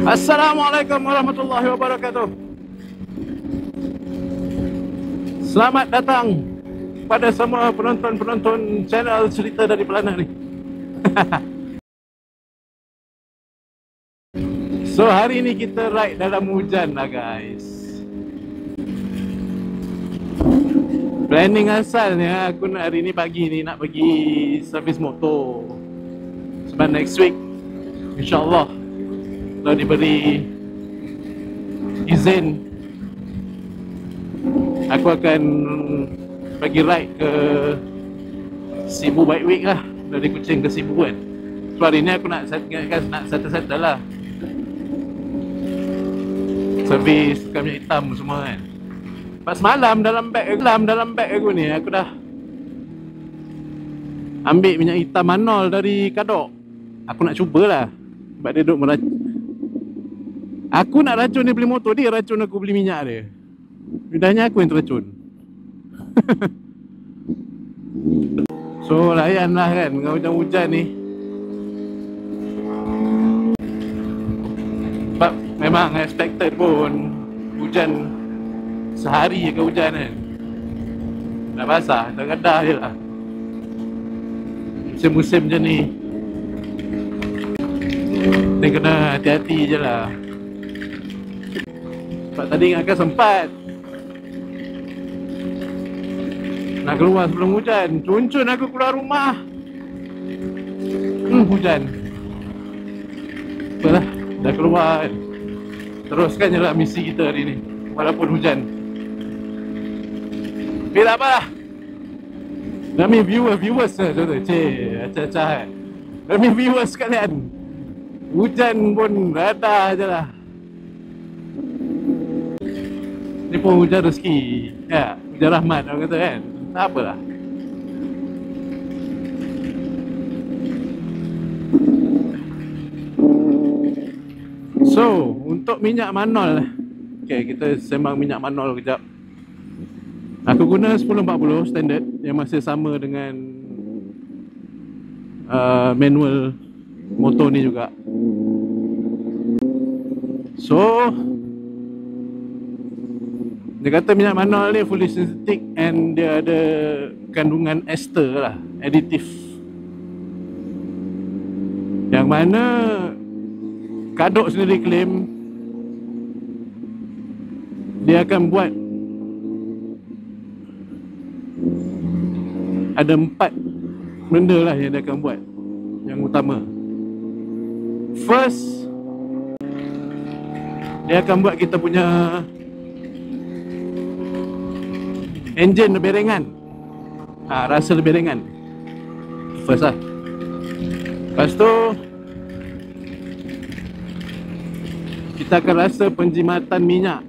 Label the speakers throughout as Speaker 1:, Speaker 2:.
Speaker 1: Assalamualaikum warahmatullahi wabarakatuh. Selamat datang pada semua penonton-penonton channel Cerita dari Pelana ni. So hari ni kita ride dalam hujan lah guys. Planning asalnya aku nak hari ni pagi ni nak pergi servis motor. Sebab next week InsyaAllah dah diberi izin, aku akan pergi ride ke Sibu Bike Week lah. Dari Kuching ke Sibu kan. So hari ni aku nak settle lah, servis kamera hitam semua kan. Pas semalam dalam beg aku ni, aku dah ambil minyak hitam Manol dari Kadok. Aku nak cubalah sebab dia duduk aku nak racun dia beli motor, dia racun aku beli minyak dia. Bidahnya aku yang terracun. So layanlah kan dengan hujan-hujan ni. Sebab memang expected pun hujan, sehari je ke hujan kan. Dah basah, dah gadah je lah. Musim-musim macam ni dia kena hati-hati je lah. Sebab tadi ingatkan sempat nak keluar sebelum hujan, cuncun aku keluar rumah, hujan. Apalah, dah keluar kan. Teruskan je lah misi kita hari ni walaupun hujan. Tapi tak apalah, demi viewers contoh, acah-acah kan. Demi viewers sekalian, hujan pun rada je lah. Ni pun hujan rezeki ya, hujan rahmat orang kata kan. Tak apalah. So untuk minyak Manol, okay, kita sembang minyak Manol kejap. Aku guna 1040 standard yang masih sama dengan manual motor ni juga. So dia kata minyak Manol ni fully synthetic and dia ada kandungan ester lah, aditif, yang mana Kadok sendiri claim dia akan buat ada 4 benda lah yang dia akan buat. Yang utama, first, dia akan buat kita punya enjin lebih ringan, rasa lebih ringan. First lah. Lepas tu kita akan rasa penjimatan minyak.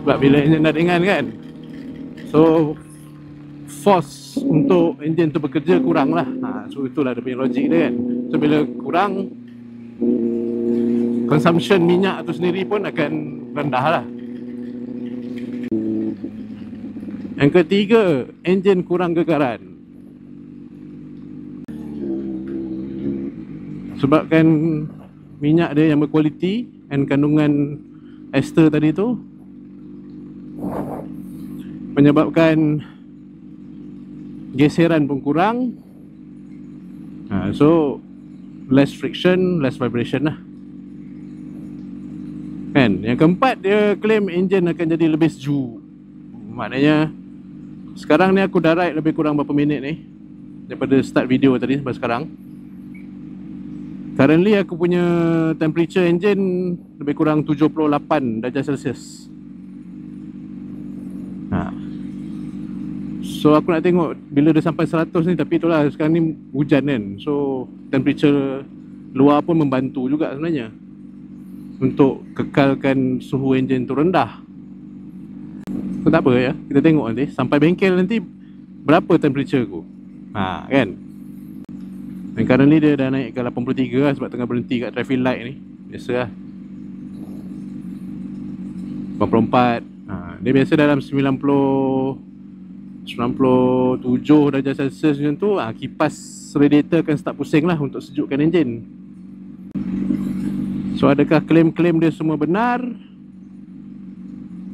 Speaker 1: Sebab bila enjin dah ringan kan, so force untuk enjin tu bekerja kurang lah. So itulah dia punya logik dia kan. So bila kurang, consumption minyak tu sendiri pun akan rendah lah. Yang ketiga, enjin kurang gegaran. Sebabkan minyak dia yang berkualiti dan kandungan ester tadi tu menyebabkan geseran pun kurang. So less friction, less vibration lah kan. Yang keempat, dia claim enjin akan jadi lebih sejuk. Maknanya sekarang ni aku dah ride lebih kurang berapa minit ni daripada start video tadi sampai sekarang. Currently aku punya temperature engine lebih kurang 78 darjah Celsius. So aku nak tengok bila dia sampai 100 ni. Tapi itulah, sekarang ni hujan kan. So temperature luar pun membantu juga sebenarnya untuk kekalkan suhu enjin tu rendah. So tak apa ya, kita tengok nanti sampai bengkel nanti berapa temperature aku. Kan. Dan currently dia dah naik ke 83 lah sebab tengah berhenti kat traffic light ni. Biasa lah 84. Dia biasa dalam 97 darjah Celsius macam tu. Kipas radiator akan start pusing lah untuk sejukkan enjin. So adakah klaim-klaim dia semua benar?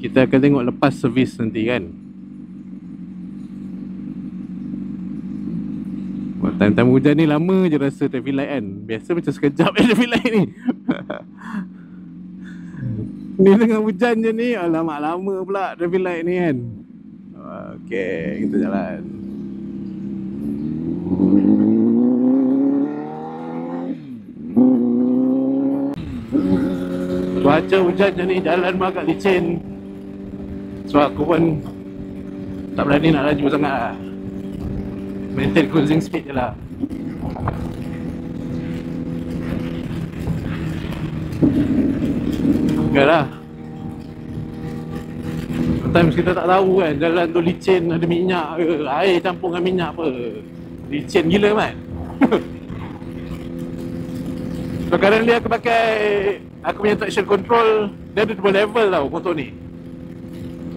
Speaker 1: Kita akan tengok lepas servis nanti kan. Time-time hujan ni lama je rasa traffic light kan. Biasa macam sekejap traffic light ni. Ni tengah hujan je ni, alamak lama pula traffic light ni kan. Okay, kita jalan. Cuaca hujan je ni, jalan pun agak licin. So aku pun tak berani nak laju sangat lah. Maintain cruising speed je lah. Okay lah. Sometimes kita tak tahu kan, jalan tu licin, ada minyak ke, air campur dengan minyak apa. Licin gila kan. So currently aku pakai, aku punya traction control, dia ada dua level tau motor ni.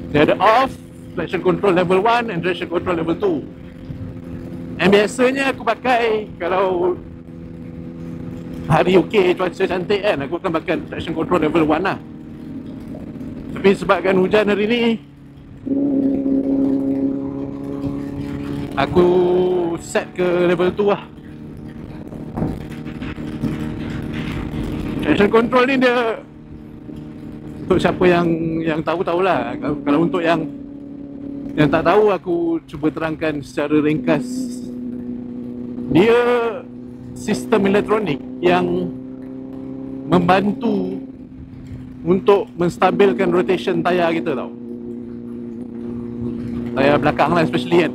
Speaker 1: Dia ada off, traction control level 1 and traction control level 2. And biasanya aku pakai kalau hari okey, cuaca cantik kan, aku akan pakai traction control level 1 lah. Tapi sebabkan hujan hari ni, aku set ke level 2 lah. Traction control ni dia untuk siapa yang tahu-tahulah. Kalau untuk yang tak tahu, aku cuba terangkan secara ringkas. Dia sistem elektronik yang membantu untuk menstabilkan rotation tayar kita tau. Tayar belakang lah especially kan.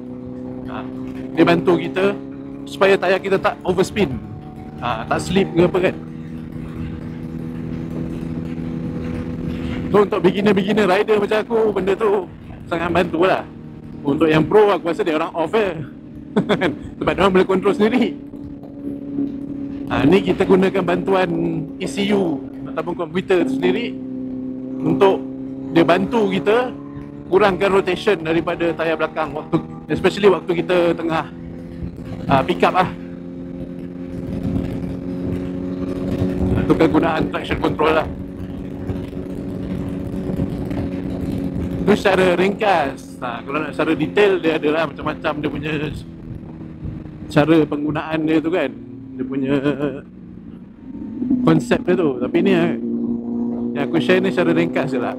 Speaker 1: Dia bantu kita supaya tayar kita tak overspin, tak slip ke apa kan. So untuk beginner rider macam aku, benda tu sangat bantu lah. Untuk yang pro, aku rasa dia orang off sebab dia orang boleh kontrol sendiri. Ni kita gunakan bantuan ECU ataupun komputer tu sendiri untuk dia bantu kita kurangkan rotation daripada tayar belakang waktu, especially waktu kita tengah pick up lah. Itu kegunaan traction control lah. Itu secara ringkas. Kalau nak secara detail, dia adalah macam-macam dia punya cara penggunaan dia tu kan. Dia punya konsep dia tu. Tapi ni yang aku share ni secara ringkas je lah.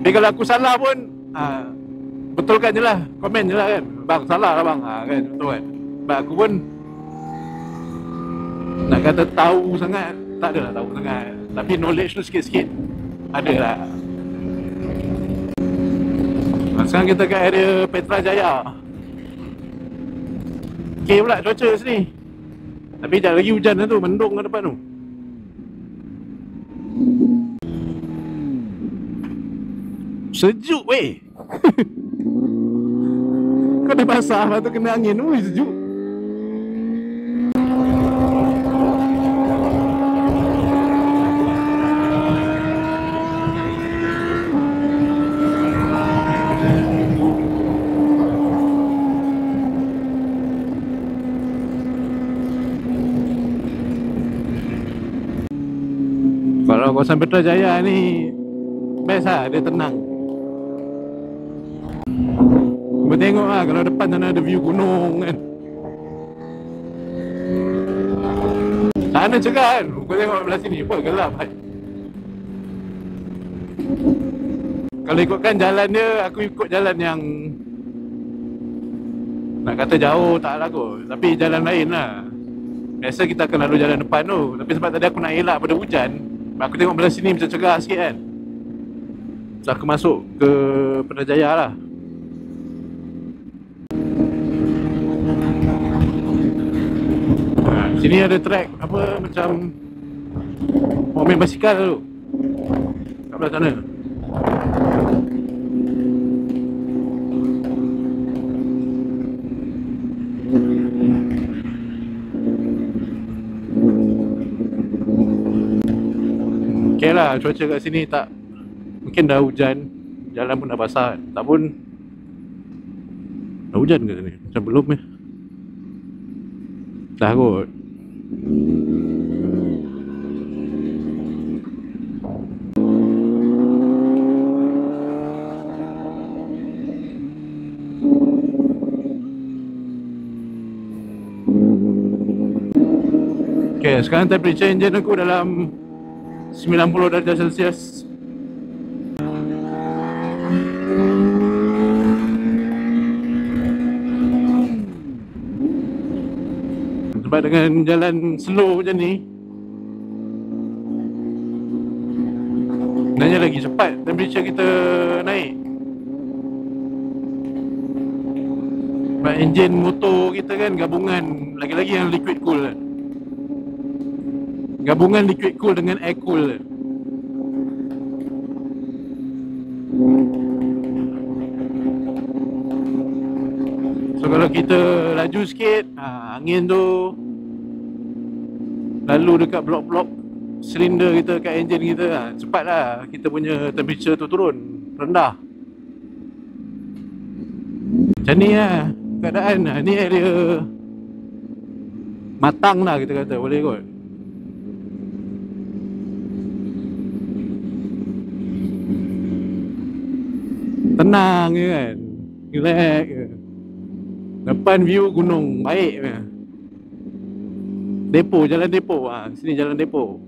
Speaker 1: Tapi kalau aku salah pun, betulkan je lah, komen je lah kan. Bang salah lah bang, kan, betul kan. Sebab aku pun nak kata tahu sangat, tak adalah tahu sangat. Tapi knowledge tu sikit-sikit ada lah. Sekarang kita kat area Petra Jaya. Okay pula cuaca sini. Tapi sekejap lagi hujan lah tu, mendung kat depan tu. Sejuk weh. Kau dah basah, lepas tu kena angin. Ui sejuk. Kalau kawasan Petra Jaya ni best lah, dia tenang. Cuba tengok lah, kalau depan sana ada view gunung kan. Sana cerah kan, kau tengok belah sini pun gelap kan. Kalau ikutkan jalan dia, aku ikut jalan yang nak kata jauh tak lah kot, tapi jalan lain lah. Biasa kita akan lalu jalan depan tu, tapi sebab tadi aku nak elak pada hujan, aku tengok belah sini macam cerah sikit kan. So aku masuk ke Petra Jaya lah. Sini ada track apa macam orang main basikal tu kat belah sana. Okay lah, cuaca kat sini tak, mungkin dah hujan, jalan pun dah basah. Tak pun dah hujan ke sini? Macam belum dah kot. Okay, sekarang temperature engine aku dalam 90 darjah Celsius. Sebab dengan jalan slow macam ni, sebenarnya lagi cepat temperature kita naik. Sebab enjin motor kita kan gabungan, lagi-lagi yang liquid cool kan, gabungan liquid cool dengan air cool kan. So kalau kita laju sikit, angin tu lalu dekat blok-blok silinder kita, kat enjin kita, cepatlah kita punya temperature tu turun, rendah. Macam ni lah keadaan. Ni area matang lah kita kata, boleh kot. Tenang je kan, relax je. Depan view gunung, baik je. Depo, jalan depo, sini jalan depo.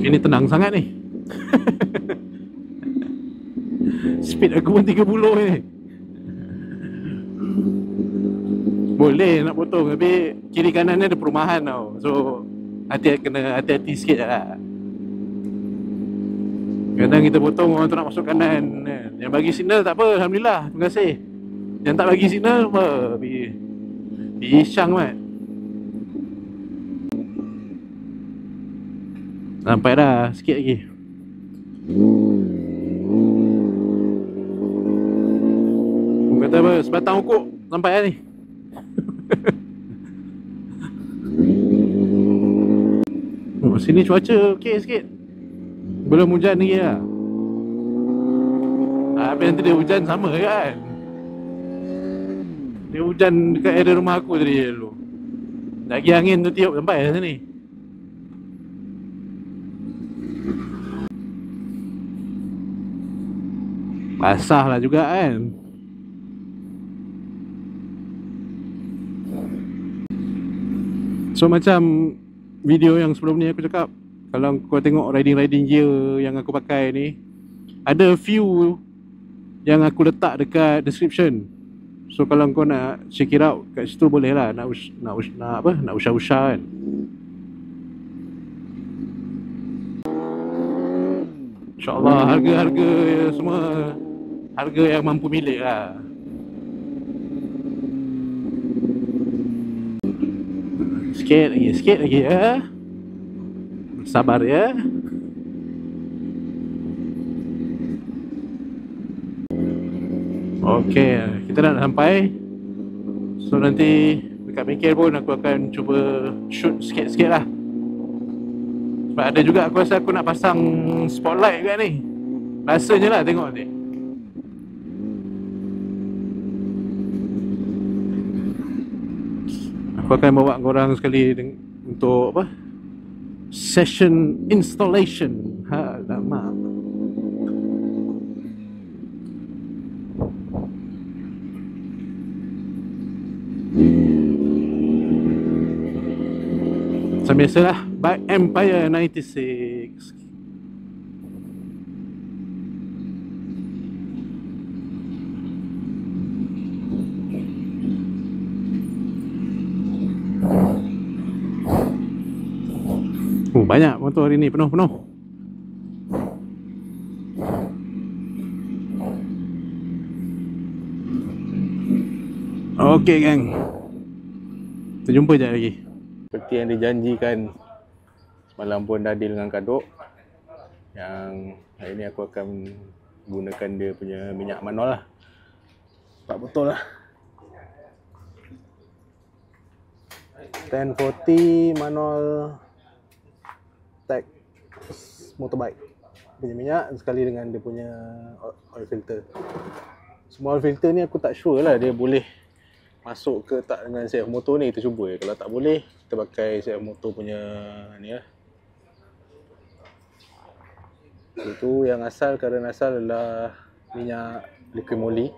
Speaker 1: Ini tenang sangat ni. Speed aku pun 30 ni. Boleh nak potong, tapi kiri kanan ni ada perumahan tau. So kena hati-hati sikit lah. Kadang kita potong orang tu nak masuk kanan kan. Yang bagi signal tak apa, alhamdulillah, terima kasih. Yang tak bagi signal apa, Bisyang mat. Sampai dah, sikit lagi. Orang kata apa, sebatang ukuk sampai dah ni. Sini cuaca okey sikit, belum hujan lagi lah. Tapi nanti dia hujan sama kan. Dia hujan dekat area rumah aku tadi dulu. Lagi angin tu tiup sampai dah sini. Basah lah juga kan. So macam video yang sebelum ni aku cakap, kalau kau tengok riding gear yang aku pakai ni, ada few yang aku letak dekat description. So kalau kau nak check it out kat situ boleh lah, nak usah-usah kan. InsyaAllah harga-harga semua harga yang mampu milik lah. Sikit lagi ya. Sabar ya. Okey, kita dah sampai. So nanti dekat bengkel pun aku akan cuba shoot sikit-sikit lah. Sebab ada juga aku rasa aku nak pasang spotlight kat ni. Rasanya lah, tengok ni. Aku akan bawa korang sekali untuk apa? Session installation. Alamak. Macam biasalah, Bike Empire 96. Banyak motor hari ni, penuh. Okey gang, kita jumpa sekejap lagi. Seperti yang dijanjikan semalam pun dah deal dengan Kadok, yang hari ni aku akan gunakan dia punya minyak manol lah. Tak betul lah, 1040 manol tech motorbike. punya minyak sekali dengan dia punya oil filter. Semua oil filter ni aku tak sure lah dia boleh masuk ke tak dengan CF motor ni, kita cuba. Kalau tak boleh, kita pakai CF motor punya ni lah. Itu yang asal, kadang asal adalah minyak liquid moly.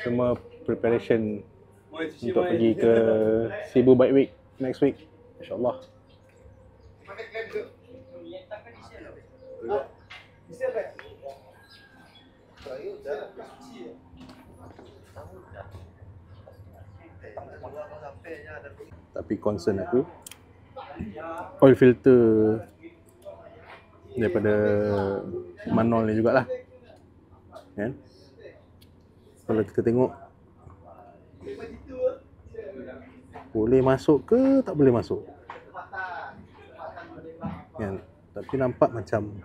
Speaker 1: Semua preparation untuk pergi ke Cebu Bike Week next week, insyaAllah. Tapi concern aku oil filter daripada Manol ni jugalah, kan? Kalau kita tengok boleh masuk ke tak boleh masuk, kan? Tapi nampak macam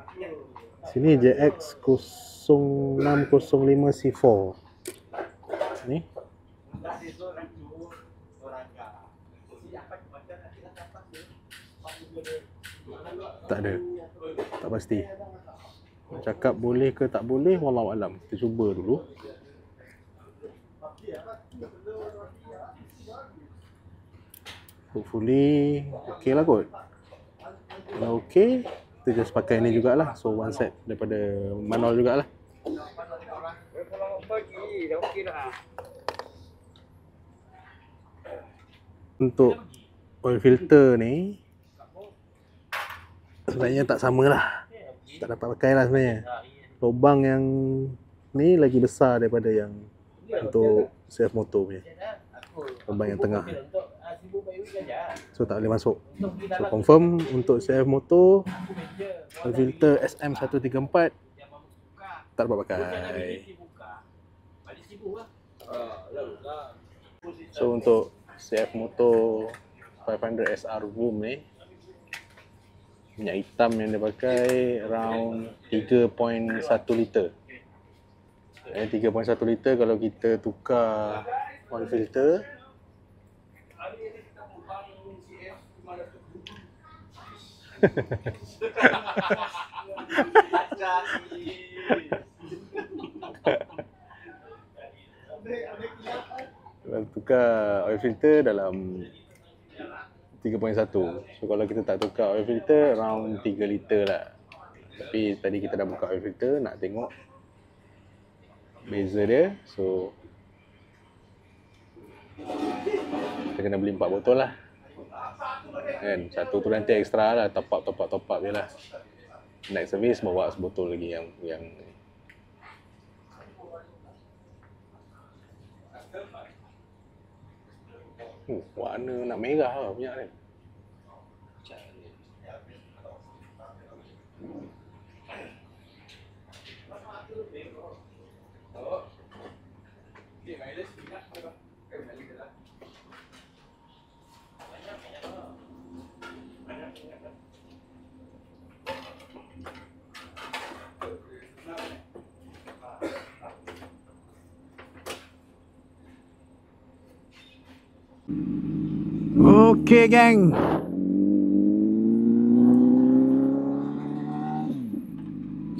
Speaker 1: sini JX 0605 C4 ni tak ada, tak pasti. Cakap boleh ke tak boleh, wallahu alam. Kita cuba dulu. Hopefully okey lah kot. Kalau okey, kita just pakai ni jugalah. So one set daripada Manol jugalah. Untuk oil filter ni sebenarnya tak sama lah, tak dapat pakai lah sebenarnya. Lubang yang ni lagi besar daripada yang untuk CF motor punya, lubang yang tengah, so tak boleh masuk. So confirm untuk CF motor oil filter SM134 tak dapat pakai. So untuk CF motor 500 SR Vroom ni, minyak hitam yang dia pakai around 3.1 liter. 3.1 liter kalau kita tukar oil filter kalau tukar oil filter dalam 3.1. So kalau kita tak tukar oil filter around 3 liter lah. Tapi tadi kita dah buka oil filter, nak tengok beza dia. So kita kena beli 4 botol lah, kan? Satu tu nanti extra lah, top up je lah. Next service bawa sebotol lagi yang warna nak merah lah minyak ni. Okay gang,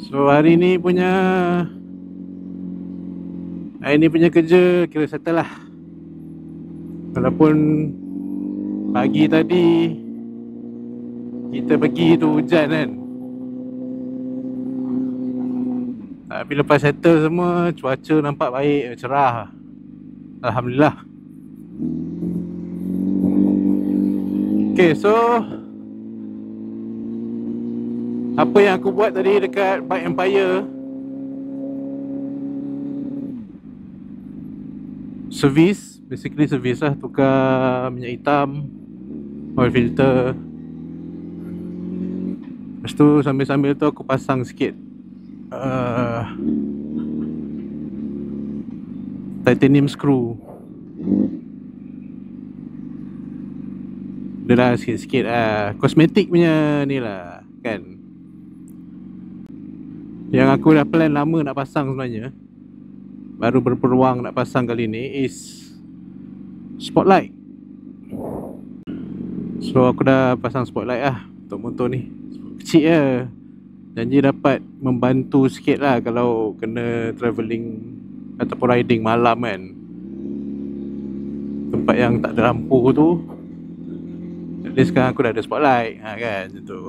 Speaker 1: so hari ni punya kerja kira settle lah. Walaupun pagi tadi kita pergi tu hujan kan, tapi lepas settle semua, cuaca nampak baik, cerah, alhamdulillah. Okay, so apa yang aku buat tadi dekat Bike Empire, basically service lah, tukar minyak hitam, oil filter. Lepas tu sambil-sambil tu aku pasang sikit titanium screw. Dia lah sikit-sikit lah, kosmetik punya ni lah kan. Yang aku dah plan lama nak pasang sebenarnya, baru berpeluang nak pasang kali ni, is spotlight. So aku dah pasang spotlight lah untuk motor ni. Kecil je, janji dapat membantu sikit lah kalau kena travelling ataupun riding malam kan, tempat yang tak ada lampu tu. Jadi sekarang aku dah ada spotlight kan, macam tu.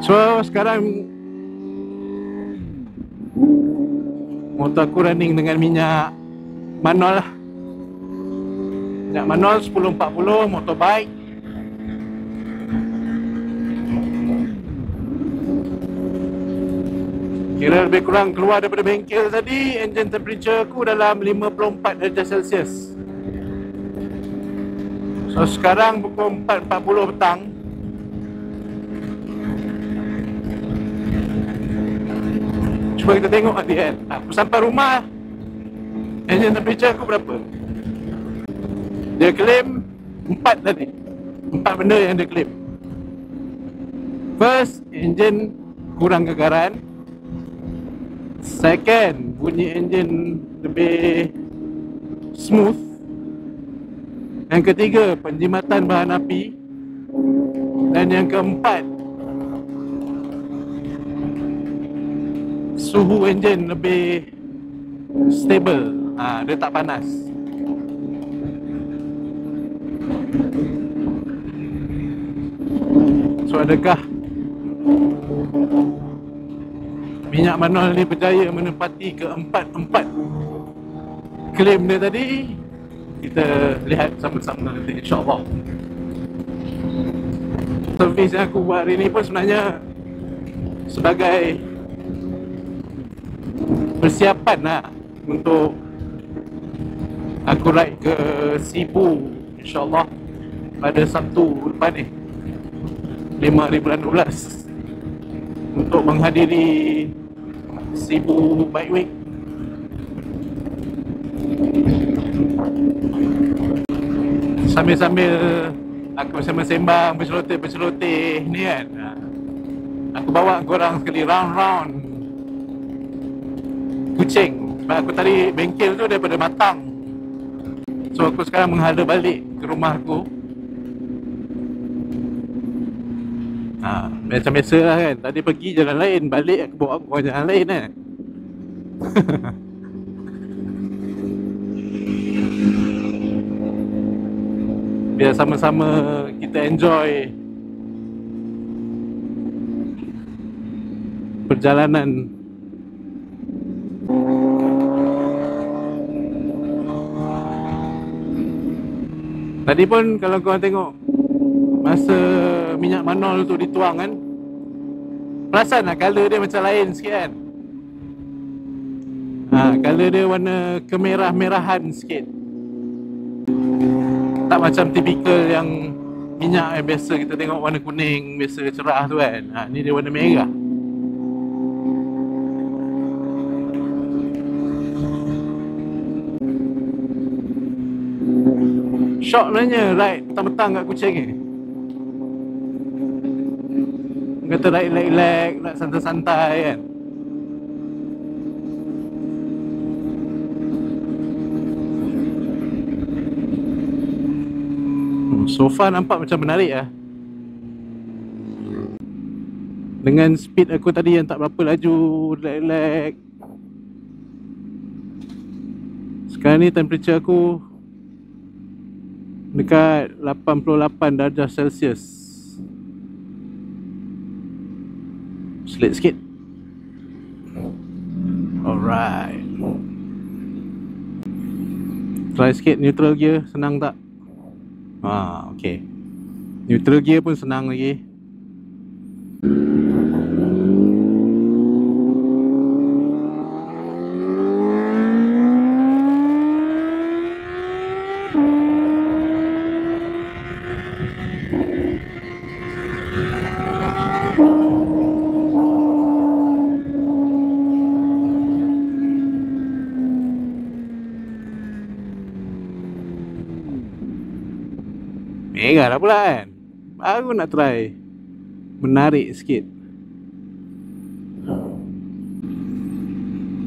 Speaker 1: So sekarang motor aku running dengan minyak manual lah. Minyak manual 1040 motorbike. Kira lebih kurang keluar daripada bengkel tadi, engine temperature aku dalam 54 darjah Celsius. So sekarang pukul 4.40 petang. Cuba kita tengok nanti kan. Aku sampai rumah, engine temperature aku berapa? Dia claim 4 tadi. 4 benda yang dia claim. First, engine kurang kegaran. Second, bunyi engine lebih smooth. Yang ketiga, penjimatan bahan api. Dan yang keempat, suhu enjin lebih stable. Dia tak panas. So adakah minyak manual ni berjaya menepati keempat-empat klaim dia tadi? Kita lihat sama-sama nanti, insyaAllah. Servis yang aku buat hari ni pun sebenarnya sebagai persiapan lah untuk aku ride ke Cebu, insyaAllah pada Sabtu depan ni, 5 hari bulan 12, untuk menghadiri Cebu Bike Week. Sambil-sambil aku sembang-sembang, berceloteh ni kan, aku bawa korang sekali round-round Kuching. Sebab aku tadi bengkel tu daripada Matang, so aku sekarang menghala balik ke rumah aku. Macam biasa lah kan, tadi pergi jalan lain, balik aku bawa aku jalan lain kan. Biar sama-sama kita enjoy perjalanan. Tadi pun kalau korang tengok masa minyak manual tu dituang kan, perasan lah colour dia macam lain sikit kan. Colour dia warna kemerah-merahan sikit, tak macam tipikal yang minyak yang biasa kita tengok warna kuning, biasa cerah tu kan. Ni dia warna merah. Shock sebenarnya ride petang-petang kat Kuching ni. Kata ride relax, nak santai-santai kan. So far nampak macam menarik lah. Dengan speed aku tadi yang tak berapa laju, relax. Sekarang ni temperature aku dekat 88 darjah Celsius. Selit sikit. Alright. Try sikit neutral gear, senang tak? Okay. Neutral gear pun senang lagi. merah lah pula kan. Baru nak try menarik sikit.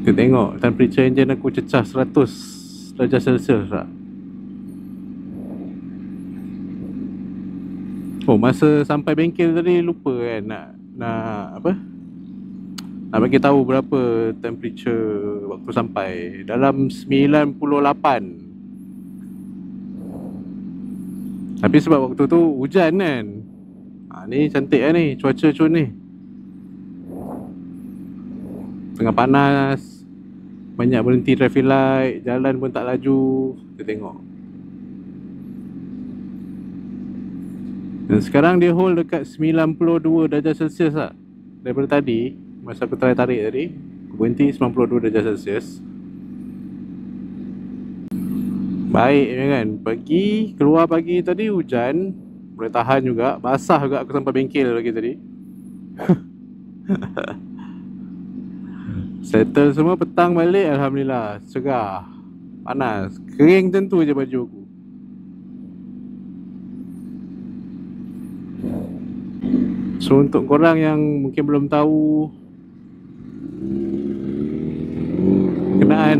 Speaker 1: Kita tengok temperature engine aku cecah 100 darjah Celsius tak? Oh, masa sampai bengkel tadi lupa kan nak apa? Nak bagi tahu berapa temperature waktu sampai. Dalam 98. Tapi sebab waktu tu hujan kan. Ni cantik lah ni cuaca cun ni. Tengah panas, banyak berhenti traffic light, jalan pun tak laju. Kita tengok. Dan sekarang dia hold dekat 92 darjah Celsius lah. Daripada tadi, masa aku try tarik tadi, aku berhenti 92 darjah Celsius. Baik kan. Keluar pagi tadi hujan, boleh tahan juga. Basah juga aku sampai bengkel lagi tadi. Settle semua, petang balik, alhamdulillah cerah, panas, kering tentu je baju aku. So untuk korang yang mungkin belum tahu kenaan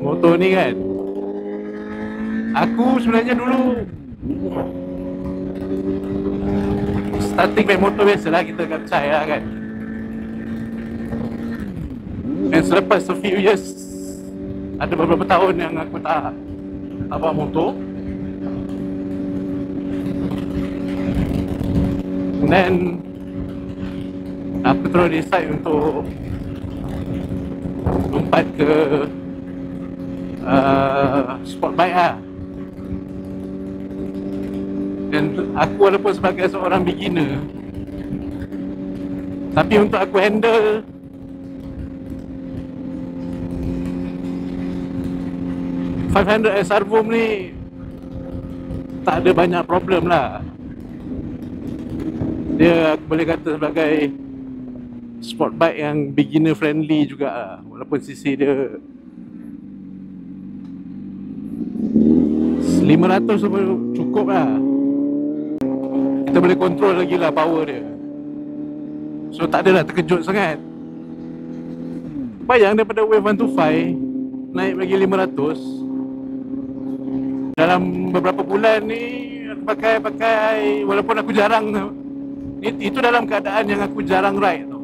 Speaker 1: motor ni kan, aku sebenarnya dulu starting main motor biasalah, kita kapcai lah kan. Dan selepas a few years, ada beberapa tahun yang aku tak bawa motor. Dan aku terus decide untuk lompat ke sport bike lah. Dan aku walaupun sebagai seorang beginner, tapi untuk aku handle SR Boom ni tak ada banyak problem lah. Dia aku boleh kata sebagai sport bike yang beginner friendly juga lah. Walaupun CC dia 500 pun cukup lah. Kita boleh kontrol lagi lah power dia. So tak adalah terkejut sangat. Bayang daripada Wave 125 naik lagi 500 dalam beberapa bulan ni. Aku pakai walaupun aku jarang, itu dalam keadaan yang aku jarang ride tu.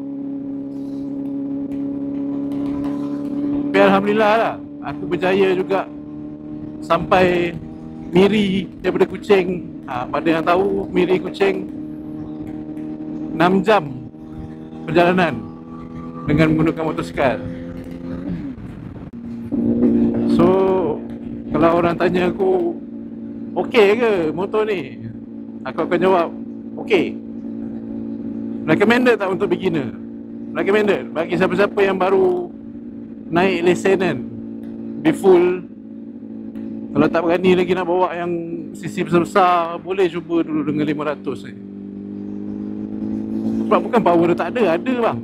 Speaker 1: Tapi alhamdulillah lah, aku berjaya juga sampai Miri daripada Kuching. Pada yang tahu, Miri Kuching 6 jam perjalanan dengan menggunakan motosikal. So kalau orang tanya aku, okey ke motor ni, aku akan jawab okey. Recommended tak untuk beginner? Recommended bagi siapa-siapa yang baru naik lesen kan, be full. Kalau tak berani lagi nak bawa yang CC besar-besar, boleh cuba dulu dengan 500 ni. Sebab bukan power dia tak ada bang.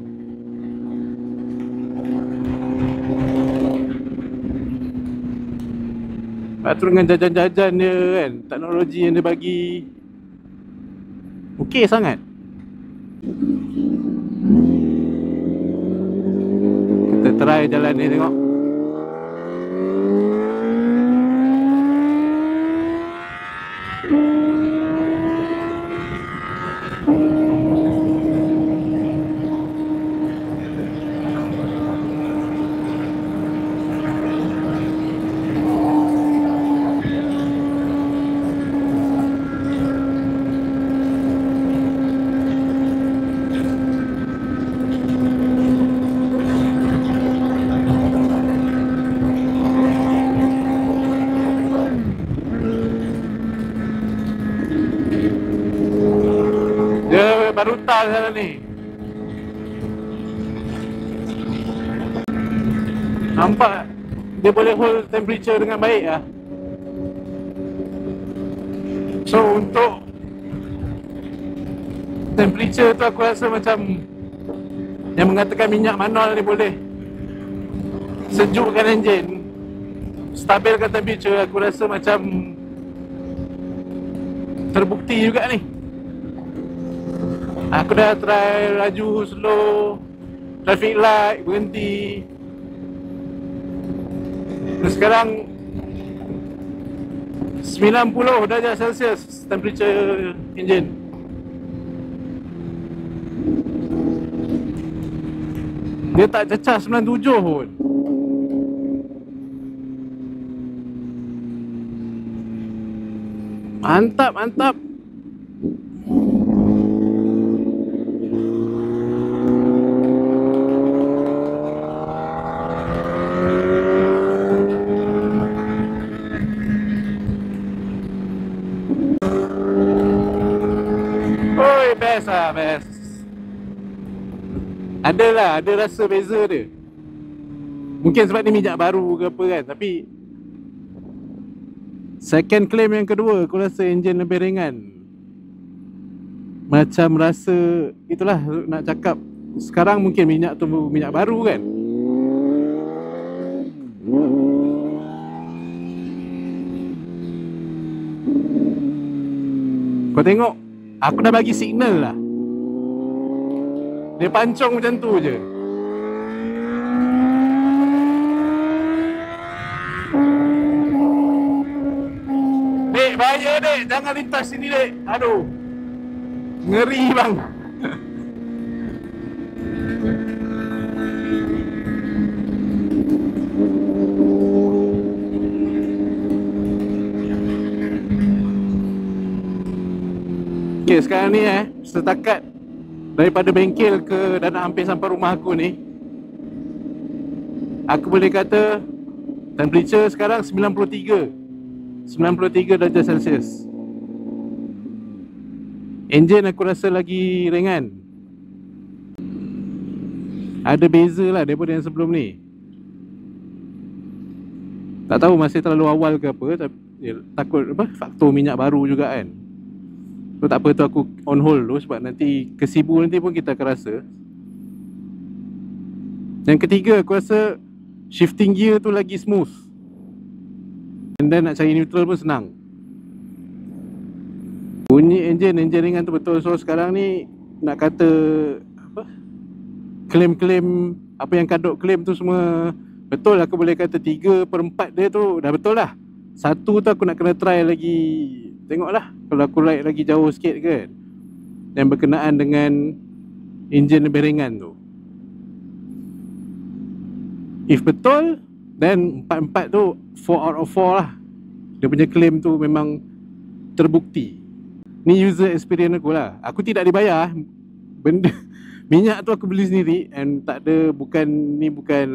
Speaker 1: Lepas tu dengan jajan-jajan dia kan, teknologi yang dia bagi, okey sangat. Kita try jalan ni tengok. Barutal sana ni. Nampak dia boleh hold temperature dengan baik lah. So untuk temperature tu aku rasa macam yang mengatakan minyak manual ni boleh sejukkan enjin. stabilkan temperature, aku rasa macam terbukti juga ni. Aku dah try laju slow, traffic light, berhenti. Dan sekarang 90 darjah Celsius temperature enjin. Dia tak cecah 97 pun. Mantap, mantap. Oi, best lah, best. Adalah, ada rasa beza dia. Mungkin sebab ni minyak baru ke apa kan. Tapi second claim yang kedua, aku rasa enjin lebih ringan. Macam rasa, itulah nak cakap, sekarang mungkin minyak tu minyak baru kan. Kau tengok, aku dah bagi signal lah. Dia pancung macam tu je. Dek, bahaya dek, jangan lintas sini dek. Aduh, ngeri bang. Okay, sekarang ni setakat daripada bengkel ke dah nak hampir sampai rumah aku ni, aku boleh kata temperature sekarang 93 darjah Celsius. Enjin aku rasa lagi ringan. Ada beza lah daripada yang sebelum ni. Tak tahu masih terlalu awal ke apa, tapi takut apa, faktor minyak baru juga kan. So tak apa tu, aku on hold dulu sebab nanti kesibu nanti pun kita akan rasa. Yang ketiga, aku rasa shifting gear tu lagi smooth. And then nak cari neutral pun senang. Bunyi enjin ringan tu betul. So sekarang ni nak kata apa, klaim-klaim apa yang Kadok klaim tu semua betul. Aku boleh kata 3/4 dia tu dah betul lah. Satu tu aku nak kena try lagi, tengoklah kalau aku ride lagi jauh sikit kan, yang berkenaan dengan enjin lebih ringan tu. If betul, then 4/4 tu 4 out of 4 lah. Dia punya claim tu memang terbukti. Ni user experience aku lah. Aku tidak dibayar. Benda minyak tu aku beli sendiri, and tak ada, bukan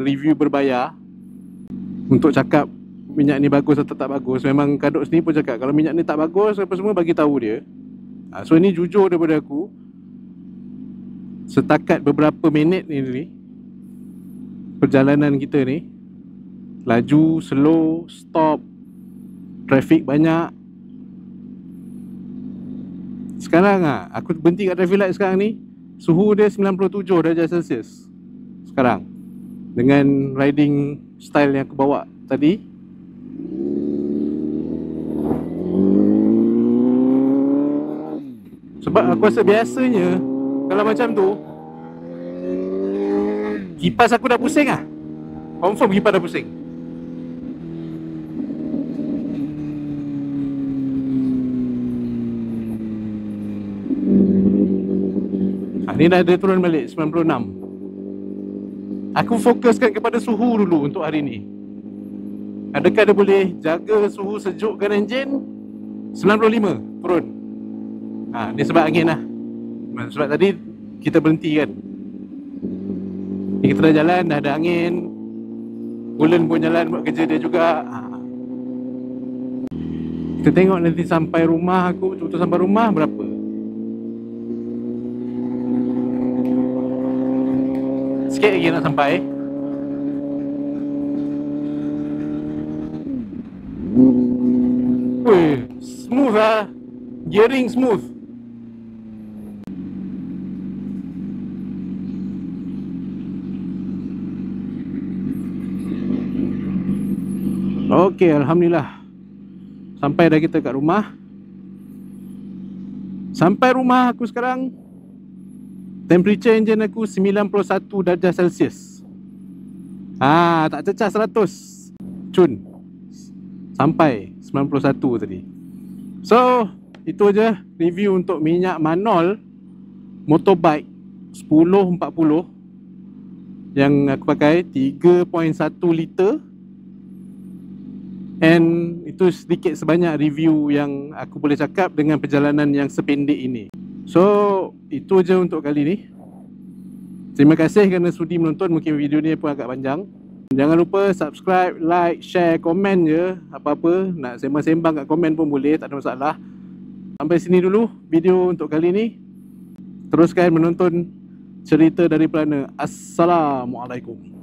Speaker 1: review berbayar untuk cakap minyak ni bagus atau tak bagus. Memang Kadok sendiri pun cakap kalau minyak ni tak bagus apa semua bagi tahu dia. So ni jujur daripada aku. Setakat beberapa minit ni perjalanan kita ni, laju, slow, stop, traffic banyak. Sekarang aku berhenti kat traffic light sekarang ni, suhu dia 97 darjah Celsius sekarang, dengan riding style yang aku bawa tadi. Sebab aku rasa biasanya kalau macam tu, kipas aku dah pusing lah. Confirm kipas dah pusing. Ni dah ada turun balik 96. Aku fokuskan kepada suhu dulu untuk hari ni. Adakah dia boleh jaga suhu sejukkan enjin 95 turun. Ni sebab angin lah. Sebab tadi kita berhenti kan. Ni kita dah jalan, dah ada angin. Bulan pun jalan buat kerja dia juga. Kita tengok nanti sampai rumah aku, betul-betul sampai rumah berapa. Sikit lagi nak sampai. Weh, smooth lah. Gearing smooth. Okey, Alhamdulillah. Sampai dah kita kat rumah. Sampai rumah aku sekarang, temperature engine aku 91 darjah Celsius. Tak cecah 100. Cun. Sampai 91 tadi. So, itu je review untuk minyak Manol motorbike 1040 yang aku pakai 3.1 liter. And itu sedikit sebanyak review yang aku boleh cakap dengan perjalanan yang sependek ini. So, itu je untuk kali ni. Terima kasih kerana sudi menonton. Mungkin video ni pun agak panjang. Jangan lupa subscribe, like, share, komen je. Apa-apa nak sembang-sembang kat komen pun boleh, tak ada masalah. Sampai sini dulu video untuk kali ni. Teruskan menonton cerita dari pelana. Assalamualaikum.